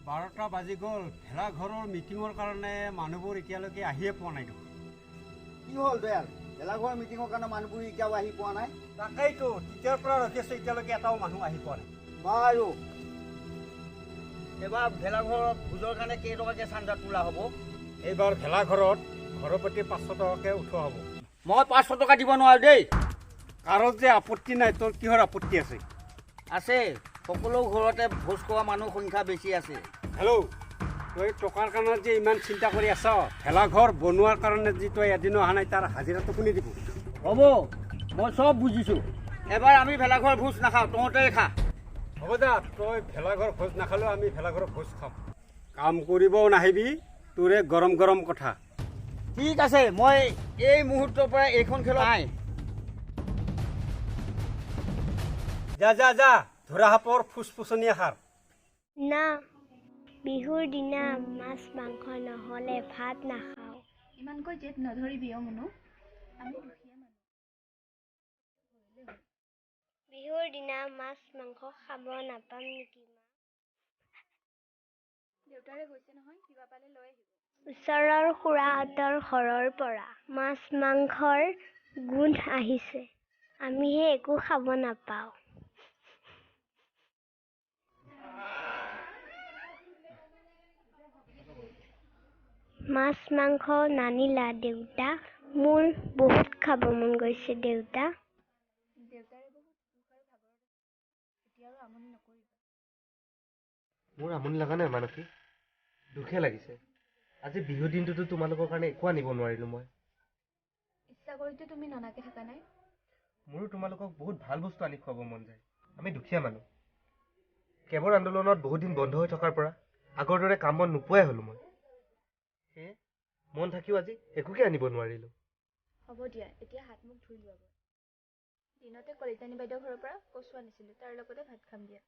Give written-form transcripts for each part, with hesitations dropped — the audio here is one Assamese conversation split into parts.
12টা বাজি গ'ল ভেলাঘৰৰ মিটিঙৰ কাৰণে মানুহবোৰ এতিয়ালৈকে আহিয়ে পোৱা নাই দেখোন কি হ'ল দয়াল ভেলাঘৰ মিটিঙৰ কাৰণে মানুহবোৰ এতিয়াও আহি পোৱা নাই তাকেইতো তেতিয়াৰ পৰা ৰখি আছোঁ এতিয়ালৈকে এটাও মানুহ আহি পোৱা নাই বাৰু এবাৰ ভেলাঘৰ ভোজৰ কাৰণে কেইটকাকৈ চান্দা তোলা হ'ব এইবাৰ ভেলাঘৰত ঘৰৰ প্ৰতি 500 টকাকৈ উঠোৱা হ'ব মই 500 টকা দিব নোৱাৰোঁ দেই কাৰো যে আপত্তি নাই তোৰ কিহৰ আপত্তি আছে আছে সকলো ঘৰতে ভোজ খোৱা মানুহ সংখ্যা বেছি আছে হেল্ল' তই টকাৰ কাৰণে যে ইমান চিন্তা কৰি আছ ভেলাঘৰ বনোৱাৰ কাৰণে যি তই এদিনো অহা নাই তাৰ হাজিৰাটো কোনে দিব হ'ব মই চব বুজিছোঁ এবাৰ আমি ভেলাঘৰ ভোজ নাখাওঁ তহঁতেই খা হ'ব দা তই ভেলাঘৰ ভোজ নাখালেও আমি ভেলাঘৰ ভোজ খাম কাম কৰিবও নাহিবি তোৰে গৰম গৰম কথা ঠিক আছে মই এই মুহূৰ্তৰ পৰা এইখন খেলত নাই যা যা যা ধৰা সাপৰ ফুচফুচনি আহাৰ না বিহুৰ দিনা মাছ মাংস নহ'লে ভাত নাখাওঁ ইমানকৈ জেদ নধৰিবি অ মুনু আমি দুখীয়া মানুহ বিহুৰ দিনা মাছ মাংস খাব নাপাম নেকি মা দেউতাৰে গৈছে নহয় কিবা পালে লৈ আহিব ওচৰৰ খুৰাহঁতৰ ঘৰৰ পৰা মাছ মাংসৰ গোন্ধ আহিছে আমিহে একো খাব নাপাওঁ মাছ মাংস নানিলা দেউতা মোৰ বহুত খাব মন গৈছে দেউতা দেউতাৰে বহুত দুখ আৰু ভাগৰত এতিয়া আৰু আমনি নকৰিবা মোৰ আমনি লগা নাই মানসী দুখে লাগিছে আজি বিহু দিনটোতো তোমালোকৰ কাৰণে একো আনিব নোৱাৰিলোঁ মই ইচ্ছা কৰিতো তুমি ননাকে থকা নাই মোৰো তোমালোকক বহুত ভাল বস্তু আনি খুৱাব মন যায় আমি দুখীয়া মানুহ কেবৰ আন্দোলনত বহুত দিন বন্ধ হৈ থকাৰ পৰা আগৰ দৰে কাম বন নোপোৱাই হ'লোঁ মই সেয়ে মন থাকিও আজি একোকে আনিব নোৱাৰিলোঁ হ'ব দিয়া এতিয়া হাত মুখ ধুই লোৱাব দিনতে কলিতানী বাইদেউৰ ঘৰৰ পৰা কচু আনিছিলোঁ তাৰ লগতে ভাত খাম দিয়া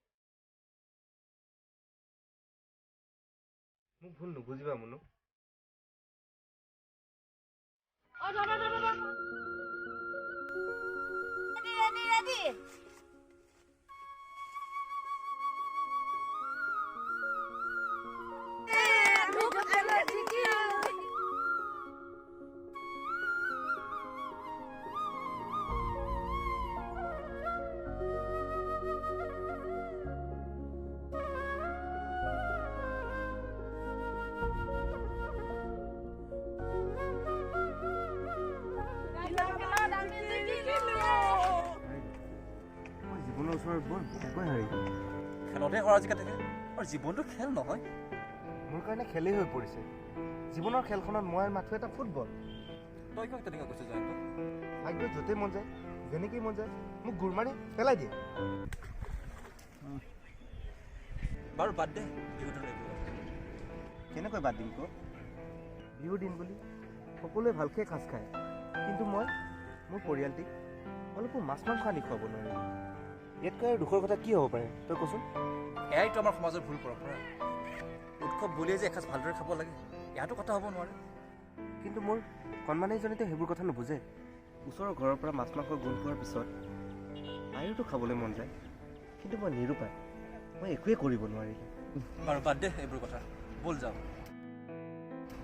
মোক ভুল নুবুজিবা মুনু জীৱনৰ ওচৰত বৰ বেয়াকৈ হাৰিলোঁ খেলতে হৰাজিকা থাকে আৰু জীৱনটো খেল নহয় মোৰ কাৰণে খেলেই হৈ পৰিছে জীৱনৰ খেলখনত মই মাথো এটা ফুটবল তই কিয় তেনেকুৱা কৈছ জয়ন্ত ভাগ্য য'তেই মন যায় যেনেকেই মন যায় মোক গোৰ মাৰি পেলাই দিয়ে বাৰু বাদ দে বিহুটো কেনেকৈ বাদ দিম ক বিহুৰ দিন বুলি সকলোৱে ভালকৈ সাজ খায় কিন্তু মই মোৰ পৰিয়ালটিক অলপো মাছ মাংস আনি খুৱাব নোৱাৰিলোঁ ইয়াতকৈ আৰু দুখৰ কথা কি হ'ব পাৰে তই কচোন এয়াইতো আমাৰ সমাজৰ ভুল পৰম্পৰা উৎসৱ বুলিয়ে যে এসাঁজ ভালদৰে খাব লাগে ইয়াতো কথা হ'ব নোৱাৰে কিন্তু মোৰ কণমানিজনীতো সেইবোৰ কথা নুবুজে ওচৰৰ ঘৰৰ পৰা মাছ মাংস গোন্ধ পোৱাৰ পিছত তাইৰোতো খাবলৈ মন যায় কিন্তু মই নিৰুপায় মই একোৱেই কৰিব নোৱাৰিলোঁ বাৰু বাদ দে এইবোৰ কথা ব'ল যাওঁ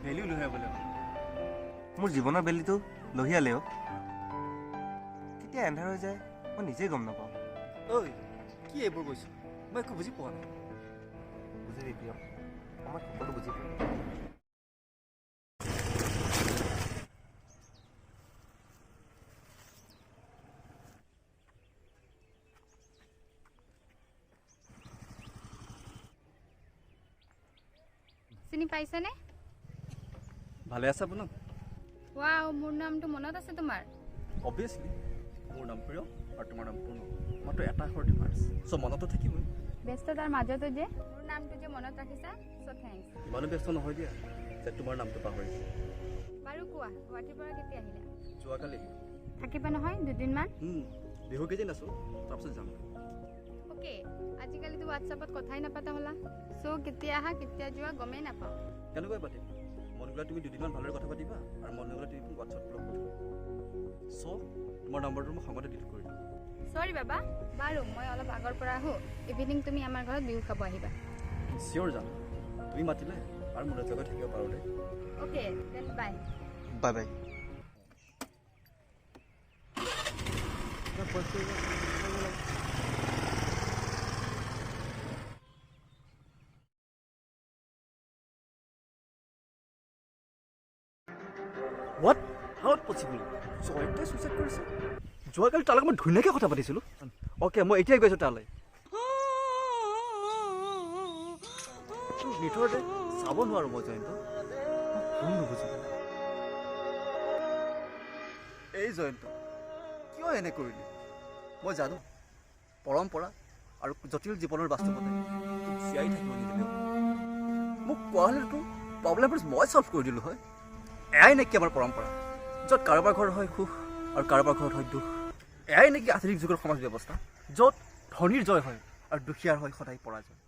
বেলিও লৈ আহিবলৈ মোৰ জীৱনৰ বেলিটো লহিয়ালেও কেতিয়া এন্ধাৰ হৈ যায় মই নিজেই গম নাপাওঁ ঐ কি এইবোৰ কৈছোঁ মই একো বুজি পোৱা নাই বুজিবি প্ৰিয় মই সকলো বুজি পাওঁ চিনি পাইছানে ভালে আছা পুনম ৱাও মোৰ নামটো মনত আছে তোমাৰ অবভিয়াছলি মোৰ নাম প্ৰিয় আৰু তোমাৰ নাম পুনম মাত্ৰ এটা আখৰ ডিফাৰেঞ্চ চ' মনতো থাকিবই ব্যস্ততাৰ মাজতো যে মোৰ নামটো যে মনত ৰাখিছা চ' থেংকছ ইমানো ব্যস্ত নহয় দিয়া যে তোমাৰ নামটো পাহৰিছোঁ বাৰু কোৱা গুৱাহাটীৰ পৰা কেতিয়া আহিলা যোৱাকালি থাকিবা নহয় দুদিনমান বিহু কেইদিন আছোঁ তাৰপিছত যাম অ'কে আজিকালিতো হোৱাটছআপত কথাই নাপাতা হ'লা চ' কেতিয়া আহা কেতিয়া যোৱা গমেই নাপাওঁ কেনেকৈ পাতিম মন গ'লে তুমি দুদিনমান ভালদৰে কথা পাতিবা আৰু মন নগ'লে তুমি হোৱাটছআপ ব্লক কৰিবা চ' তোমাৰ নম্বৰটো মই খঙতে ডিলিট কৰি দিম সৰি বাবা বাৰু মই অলপ আগৰ পৰা আহোঁ ইভিনিং তুমি আমাৰ ঘৰত বিহু খাব আহিবা চিয়'ৰ যাম তুমি মাতিলে আৰু মোৰ লগত থাকিব পাৰোঁ দে okay then bye bye bye what how possible জয়ন্তে চুইচাইড কৰিছে যোৱাকালি তাৰ লগত মই ধুনীয়াকৈ কথা পাতিছিলোঁ অ'কে মই এতিয়াই গৈছোঁ তালৈ ভিতৰতে চাব নোৱাৰোঁ মই জয়ন্ত কোন নুবুজিব এই জয়ন্ত কিয় এনে কৰিলি মই জানো পৰম্পৰা আৰু জটিল জীৱনৰ বাস্তৱতে জীয়াই থাকিব নিদিলেও মোক কোৱা হ'লেতো প্ৰব্লেমবোৰ মই ছল্ভ কৰি দিলোঁ হয় এয়াই নেকি আমাৰ পৰম্পৰা য'ত কাৰোবাৰ ঘৰত হয় সুখ আৰু কাৰোবাৰ ঘৰত হয় দুখ এয়াই নেকি আধুনিক যুগৰ সমাজ ব্যৱস্থা য'ত ধনীৰ জয় হয় আৰু দুখীয়াৰ হয় সদায় পৰাজয়